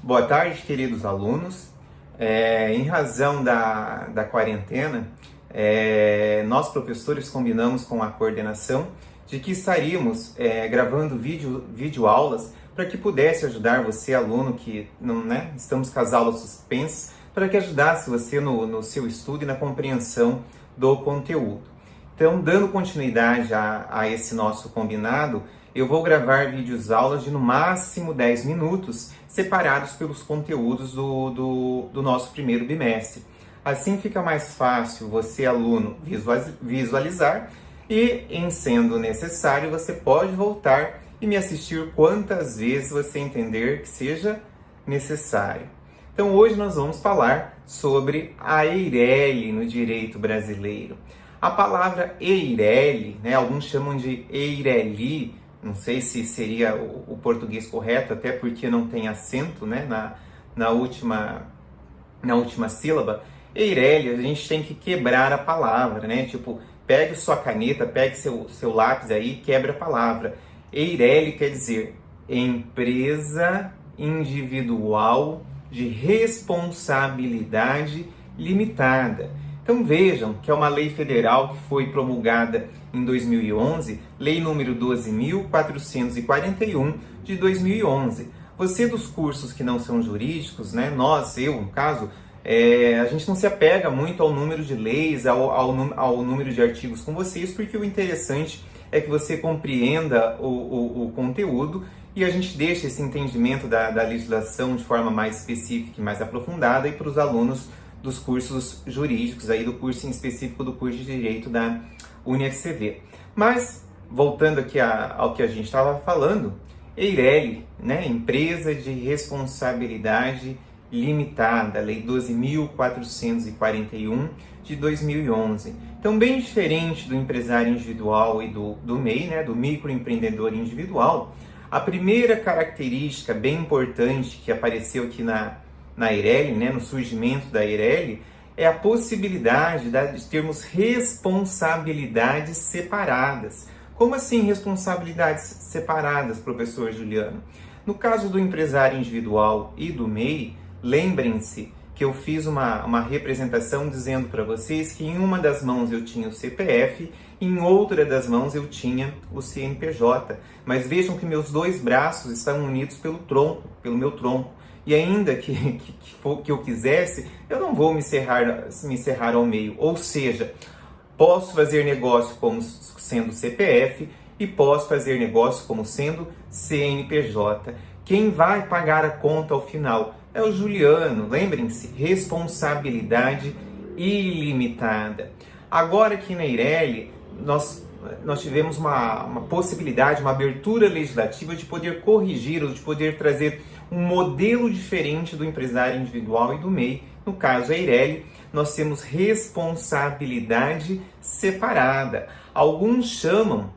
Boa tarde, queridos alunos. Em razão da quarentena, nós professores combinamos com a coordenação de que estaríamos gravando vídeo-aulas para que pudesse ajudar você, aluno, que não, estamos com as aulas suspensas, para que ajudasse você no seu estudo e na compreensão do conteúdo. Então, dando continuidade a esse nosso combinado, eu vou gravar vídeos-aulas de no máximo 10 minutos, separados pelos conteúdos do nosso primeiro bimestre. Assim fica mais fácil você, aluno, visualizar e, em sendo necessário, você pode voltar e me assistir quantas vezes você entender que seja necessário. Então, hoje nós vamos falar sobre a EIRELI no direito brasileiro. A palavra EIRELI, alguns chamam de EIRELI, não sei se seria o português correto, até porque não tem acento na última sílaba. EIRELI, a gente tem que quebrar a palavra, Tipo, pegue sua caneta, pegue seu lápis aí e quebra a palavra. EIRELI quer dizer Empresa Individual de Responsabilidade Limitada. Então vejam que é uma lei federal que foi promulgada em 2011, lei número 12.441 de 2011. Você dos cursos que não são jurídicos, eu no caso, a gente não se apega muito ao número de leis, ao número de artigos com vocês, porque o interessante é que você compreenda o conteúdo e a gente deixa esse entendimento da legislação de forma mais específica e mais aprofundada e para os alunos dos cursos jurídicos, aí do curso em específico do curso de Direito da UniFCV. Mas, voltando aqui ao que a gente estava falando, EIRELI, Empresa de Responsabilidade Limitada, Lei 12.441 de 2011. Então, bem diferente do empresário individual e do MEI, do microempreendedor individual, a primeira característica bem importante que apareceu aqui na EIRELI, no surgimento da EIRELI, é a possibilidade de termos responsabilidades separadas. Como assim responsabilidades separadas, professor Juliano? No caso do empresário individual e do MEI, lembrem-se que eu fiz uma representação dizendo para vocês que em uma das mãos eu tinha o CPF, em outra das mãos eu tinha o CNPJ. Mas vejam que meus dois braços estão unidos pelo meu tronco. E ainda que eu quisesse, eu não vou me cerrar ao meio. Ou seja, posso fazer negócio como sendo CPF e posso fazer negócio como sendo CNPJ. Quem vai pagar a conta ao final é o Juliano. Lembrem-se, responsabilidade ilimitada. Agora aqui na EIRELI, nós tivemos uma possibilidade, uma abertura legislativa de poder corrigir ou de poder trazer um modelo diferente do empresário individual e do MEI. No caso, a EIRELI, nós temos responsabilidade separada. Alguns chamam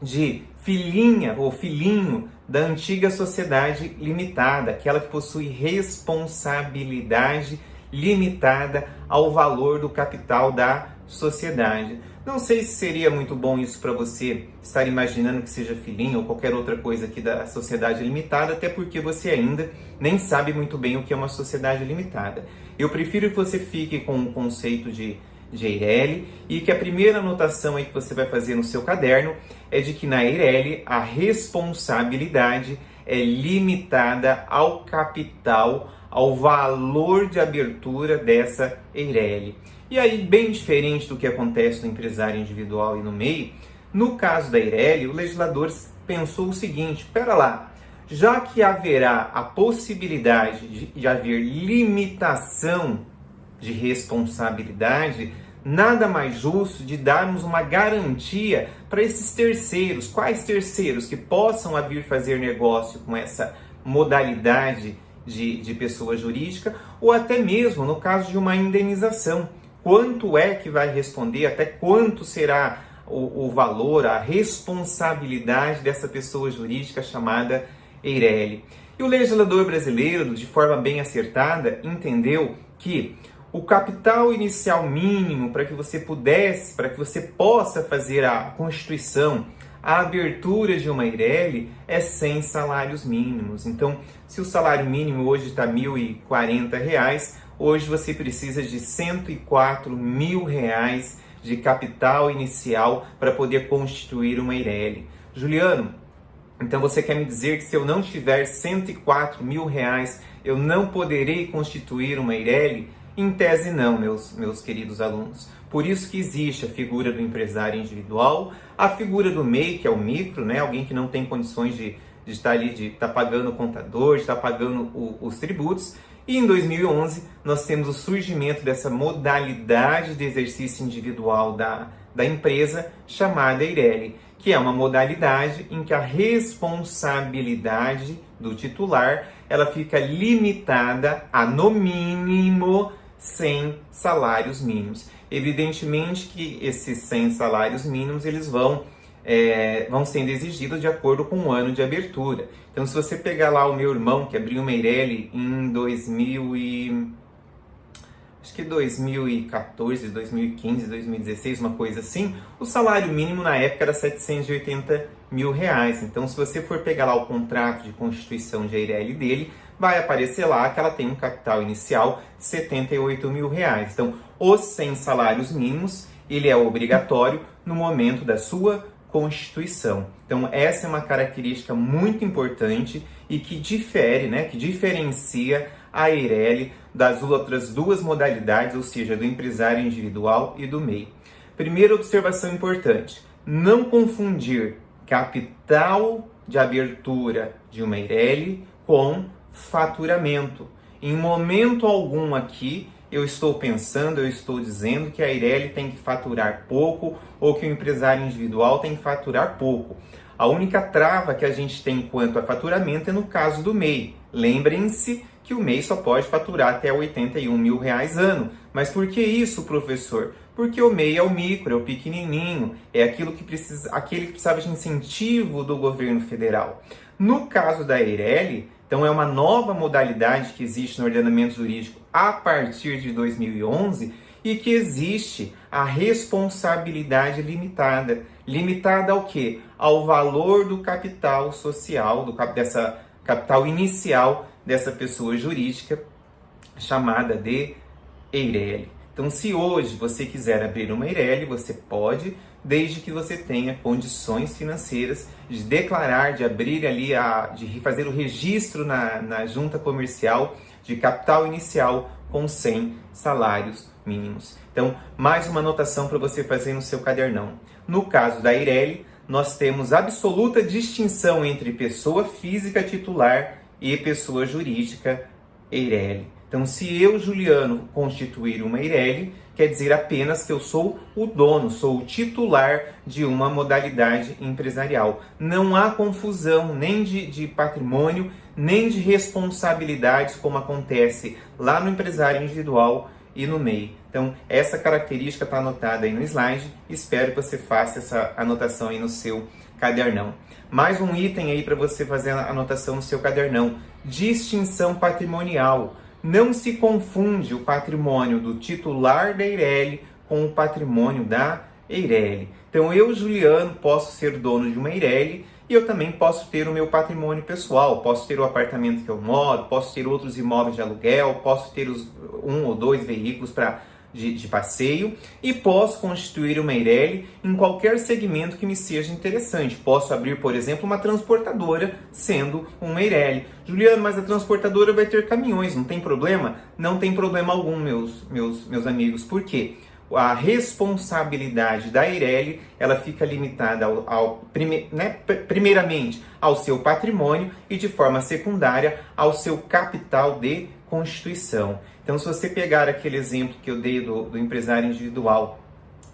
de filhinha ou filhinho da antiga sociedade limitada, aquela que possui responsabilidade limitada ao valor do capital da sociedade. Não sei se seria muito bom isso para você estar imaginando que seja filhinho ou qualquer outra coisa aqui da sociedade limitada, até porque você ainda nem sabe muito bem o que é uma sociedade limitada. Eu prefiro que você fique com o conceito de EIRELI e que a primeira anotação aí que você vai fazer no seu caderno é de que na EIRELI a responsabilidade é limitada ao capital, ao valor de abertura dessa EIRELI. E aí, bem diferente do que acontece no empresário individual e no MEI, no caso da EIRELI, o legislador pensou o seguinte: espera lá, já que haverá a possibilidade de haver limitação de responsabilidade, nada mais justo de darmos uma garantia para esses terceiros. Quais terceiros que possam vir fazer negócio com essa modalidade de pessoa jurídica, ou até mesmo no caso de uma indenização. Quanto é que vai responder, até quanto será o valor, a responsabilidade dessa pessoa jurídica chamada EIRELI. E o legislador brasileiro, de forma bem acertada, entendeu que o capital inicial mínimo para que você possa fazer a constituição, a abertura de uma Eireli é 100 salários mínimos. Então, se o salário mínimo hoje está R$ 1.040, hoje você precisa de R$ 104 mil de capital inicial para poder constituir uma Eireli. Juliano, então você quer me dizer que se eu não tiver R$ 104 mil, eu não poderei constituir uma Eireli? Em tese não, meus queridos alunos. Por isso que existe a figura do empresário individual, a figura do MEI, que é o micro, né? Alguém que não tem condições de estar ali, de estar pagando o contador, de estar pagando os tributos. E em 2011 nós temos o surgimento dessa modalidade de exercício individual da empresa chamada Eireli, que é uma modalidade em que a responsabilidade do titular ela fica limitada a, no mínimo, 100 salários mínimos. Evidentemente que esses 100 salários mínimos eles vão sendo exigidos de acordo com o ano de abertura. Então, se você pegar lá o meu irmão, que abriu uma Eireli em 2014, 2015, 2016, uma coisa assim, o salário mínimo na época era R$ 780 mil. Então, se você for pegar lá o contrato de constituição de Eireli dele, vai aparecer lá que ela tem um capital inicial de R$ 78 mil. Então, os 100 salários mínimos, ele é obrigatório no momento da sua constituição. Então, essa é uma característica muito importante e que difere, né, que diferencia a Eireli das outras duas modalidades, ou seja, do empresário individual e do MEI. Primeira observação importante, não confundir capital de abertura de uma Eireli com faturamento. Em momento algum aqui, eu estou dizendo que a Eireli tem que faturar pouco ou que o empresário individual tem que faturar pouco. A única trava que a gente tem quanto a faturamento é no caso do MEI. Lembrem-se que o MEI só pode faturar até R$ 81 mil ano. Mas por que isso, professor? Porque o MEI é o micro, é o pequenininho, é aquele que precisava de incentivo do governo federal. No caso da Eireli, então é uma nova modalidade que existe no ordenamento jurídico a partir de 2011 e que existe a responsabilidade limitada. Limitada ao quê? Ao valor do capital social, dessa capital inicial dessa pessoa jurídica chamada de Eireli. Então, se hoje você quiser abrir uma Eireli, você pode, desde que você tenha condições financeiras de declarar, de abrir ali, de fazer o registro na junta comercial de capital inicial com 100 salários mínimos. Então, mais uma anotação para você fazer no seu cadernão. No caso da Eireli, nós temos absoluta distinção entre pessoa física titular e pessoa jurídica Eireli. Então, se eu, Juliano, constituir uma Eireli, quer dizer apenas que eu sou o dono, sou o titular de uma modalidade empresarial. Não há confusão nem de patrimônio, nem de responsabilidades, como acontece lá no empresário individual e no MEI. Então, essa característica está anotada aí no slide. Espero que você faça essa anotação aí no seu cadernão. Mais um item aí para você fazer a anotação no seu cadernão. Distinção patrimonial. Não se confunde o patrimônio do titular da Eireli com o patrimônio da Eireli. Então, eu, Juliano, posso ser dono de uma Eireli e eu também posso ter o meu patrimônio pessoal. Posso ter o apartamento que eu moro, posso ter outros imóveis de aluguel, posso ter um ou dois veículos de passeio e posso constituir uma Eireli em qualquer segmento que me seja interessante. Posso abrir, por exemplo, uma transportadora sendo uma Eireli. Juliano, mas a transportadora vai ter caminhões, não tem problema? Não tem problema algum, meus amigos. Por quê? A responsabilidade da Eireli, ela fica limitada primeiramente ao seu patrimônio e de forma secundária ao seu capital de constituição. Então, se você pegar aquele exemplo que eu dei do empresário individual,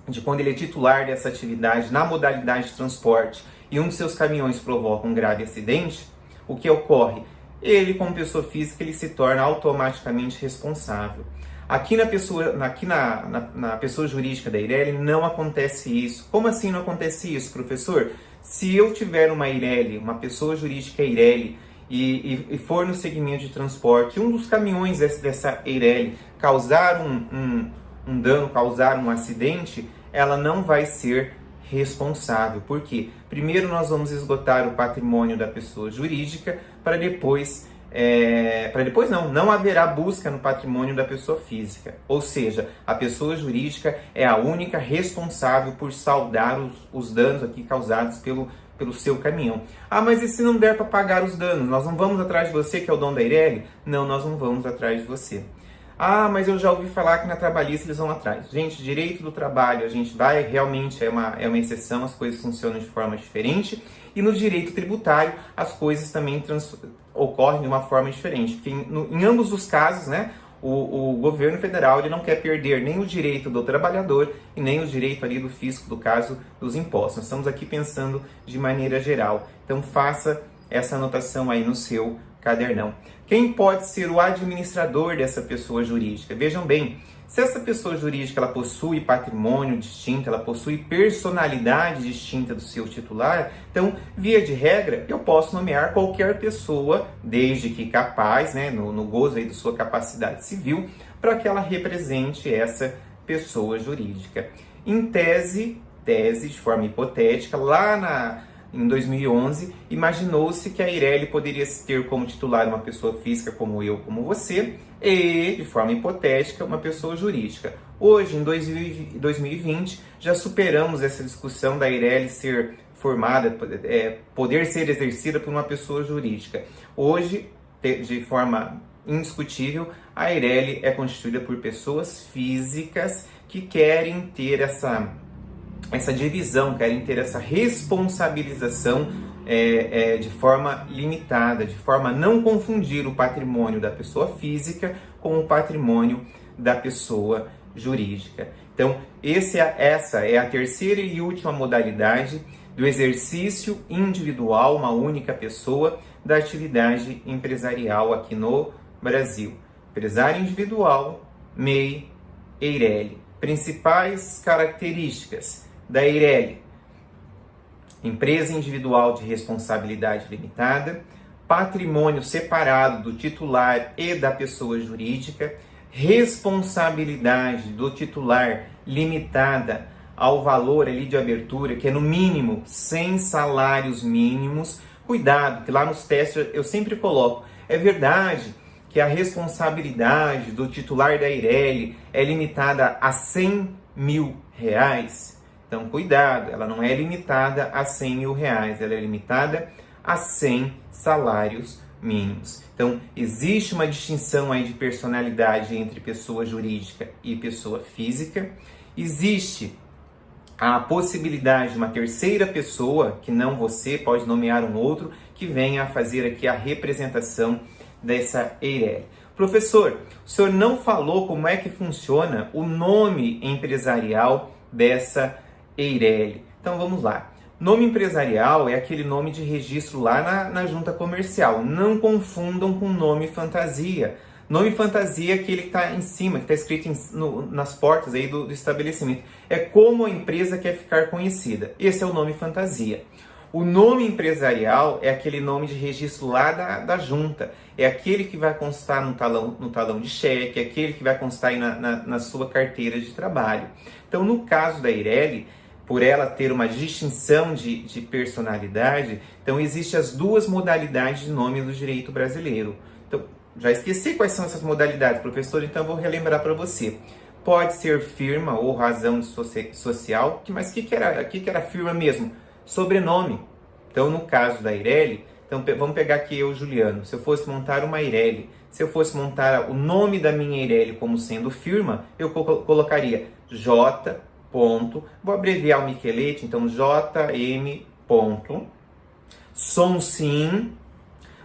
de quando ele é titular dessa atividade na modalidade de transporte e um de seus caminhões provoca um grave acidente, o que ocorre? Ele, como pessoa física, ele se torna automaticamente responsável. Aqui na pessoa jurídica da Eireli não acontece isso. Como assim não acontece isso, professor? Se eu tiver uma Eireli, uma pessoa jurídica Eireli, e for no segmento de transporte, um dos caminhões dessa Eireli causar um dano, causar um acidente, ela não vai ser responsável. Por quê? Primeiro nós vamos esgotar o patrimônio da pessoa jurídica para depois não haverá busca no patrimônio da pessoa física. Ou seja, a pessoa jurídica é a única responsável por saldar os danos aqui causados pelo seu caminhão. Ah, mas e se não der para pagar os danos? Nós não vamos atrás de você, que é o dono da Eireli? Não, nós não vamos atrás de você. Ah, mas eu já ouvi falar que na trabalhista eles vão atrás. Gente, direito do trabalho, a gente vai, realmente é uma exceção, as coisas funcionam de forma diferente. E no direito tributário, as coisas também ocorrem de uma forma diferente. Porque em ambos os casos, né, o governo federal ele não quer perder nem o direito do trabalhador e nem o direito ali do fisco, do caso dos impostos. Nós estamos aqui pensando de maneira geral. Então faça essa anotação aí no seu cadernão. Quem pode ser o administrador dessa pessoa jurídica? Vejam bem, se essa pessoa jurídica ela possui patrimônio distinto, ela possui personalidade distinta do seu titular, então, via de regra, eu posso nomear qualquer pessoa, desde que capaz, né, no gozo aí da sua capacidade civil, para que ela represente essa pessoa jurídica. Em tese, de forma hipotética, em 2011, imaginou-se que a Eireli poderia ter como titular uma pessoa física como eu, como você, e, de forma hipotética, uma pessoa jurídica. Hoje, em 2020, já superamos essa discussão da Eireli ser formada, poder ser exercida por uma pessoa jurídica. Hoje, de forma indiscutível, a Eireli é constituída por pessoas físicas que querem ter essa divisão, querem ter essa responsabilização de forma limitada, de forma a não confundir o patrimônio da pessoa física com o patrimônio da pessoa jurídica. Então, essa é a terceira e última modalidade do exercício individual, uma única pessoa, da atividade empresarial aqui no Brasil. Empresário individual, MEI, Eireli. Principais características da Eireli: empresa individual de responsabilidade limitada, patrimônio separado do titular e da pessoa jurídica, responsabilidade do titular limitada ao valor ali de abertura, que é no mínimo 100 salários mínimos. Cuidado, que lá nos testes eu sempre coloco, é verdade que a responsabilidade do titular da Eireli é limitada a R$100 mil. Então, cuidado, ela não é limitada a R$100 mil, ela é limitada a 100 salários mínimos. Então, existe uma distinção aí de personalidade entre pessoa jurídica e pessoa física. Existe a possibilidade de uma terceira pessoa, que não você, pode nomear um outro, que venha a fazer aqui a representação dessa Eireli. Professor, o senhor não falou como é que funciona o nome empresarial dessa Eireli. Então vamos lá. Nome empresarial é aquele nome de registro lá na junta comercial. Não confundam com nome fantasia. Nome fantasia é aquele que está em cima, que está escrito nas portas aí do estabelecimento. É como a empresa quer ficar conhecida. Esse é o nome fantasia. O nome empresarial é aquele nome de registro lá da junta. É aquele que vai constar no talão de cheque, é aquele que vai constar aí na sua carteira de trabalho. Então, no caso da Eireli, por ela ter uma distinção de personalidade, então existem as duas modalidades de nome do direito brasileiro. Então, já esqueci quais são essas modalidades, professor, então eu vou relembrar para você. Pode ser firma ou razão social, mas o que era firma mesmo? Sobrenome. Então, no caso da Eireli, então vamos pegar aqui eu, Juliano. Se eu fosse montar uma Eireli, se eu fosse montar o nome da minha Eireli como sendo firma, eu colocaria J. Vou abreviar o Michelete, então JM. Sonsim.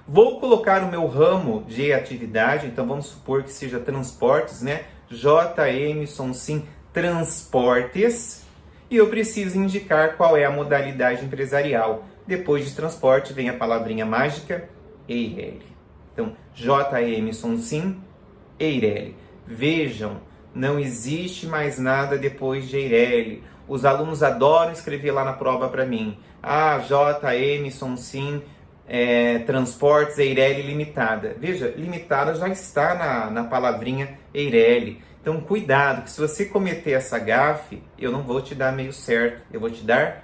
Vou colocar o meu ramo de atividade, então vamos supor que seja transportes, né? JM Sonsim Transportes. E eu preciso indicar qual é a modalidade empresarial. Depois de transporte vem a palavrinha mágica Eireli. Então, JM Sonsim Eireli. Vejam, não existe mais nada depois de Eireli. Os alunos adoram escrever lá na prova para mim. JM Sonsim Transportes Eireli Limitada. Veja, limitada já está na palavrinha Eireli. Então, cuidado, que se você cometer essa gafe, eu não vou te dar meio certo, eu vou te dar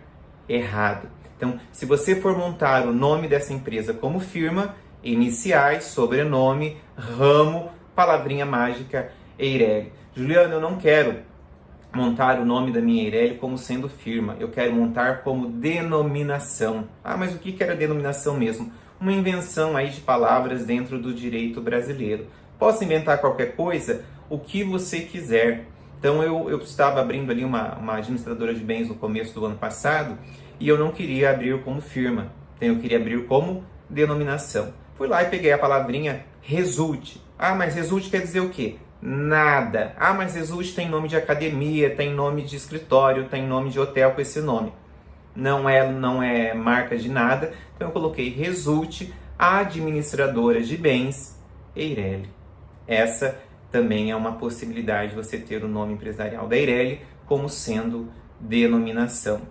errado. Então, se você for montar o nome dessa empresa como firma, iniciais, sobrenome, ramo, palavrinha mágica, Eireli. Juliano, eu não quero montar o nome da minha Eireli como sendo firma, eu quero montar como denominação. Ah, mas o que era denominação mesmo? Uma invenção aí de palavras dentro do direito brasileiro. Posso inventar qualquer coisa, o que você quiser. Então eu estava abrindo ali uma administradora de bens no começo do ano passado e eu não queria abrir como firma, então eu queria abrir como denominação. Fui lá e peguei a palavrinha Resulte. Ah, mas Resulte quer dizer o quê? Nada. Ah, mas Resulte tem nome de academia, tem nome de escritório, tem nome de hotel com esse nome. Não é marca de nada. Então eu coloquei Resulte Administradora de Bens Eireli. Essa também é uma possibilidade de você ter o nome empresarial da Eireli como sendo denominação.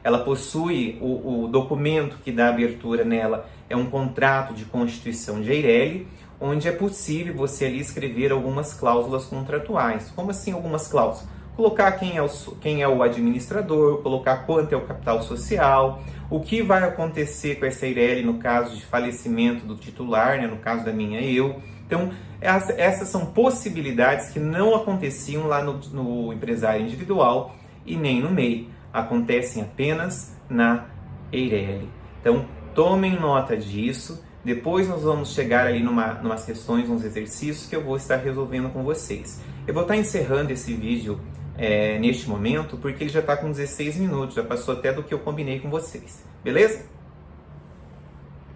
Ela possui o documento que dá abertura nela, é um contrato de constituição de Eireli, onde é possível você ali escrever algumas cláusulas contratuais. Como assim algumas cláusulas? Colocar quem é o administrador, colocar quanto é o capital social, o que vai acontecer com essa Eireli no caso de falecimento do titular, né, no caso da minha eu. Então, essas são possibilidades que não aconteciam lá no empresário individual e nem no MEI. Acontecem apenas na Eireli. Então, tomem nota disso. Depois nós vamos chegar ali numas questões, uns exercícios que eu vou estar resolvendo com vocês. Eu vou estar encerrando esse vídeo neste momento, porque ele já está com 16 minutos, já passou até do que eu combinei com vocês. Beleza?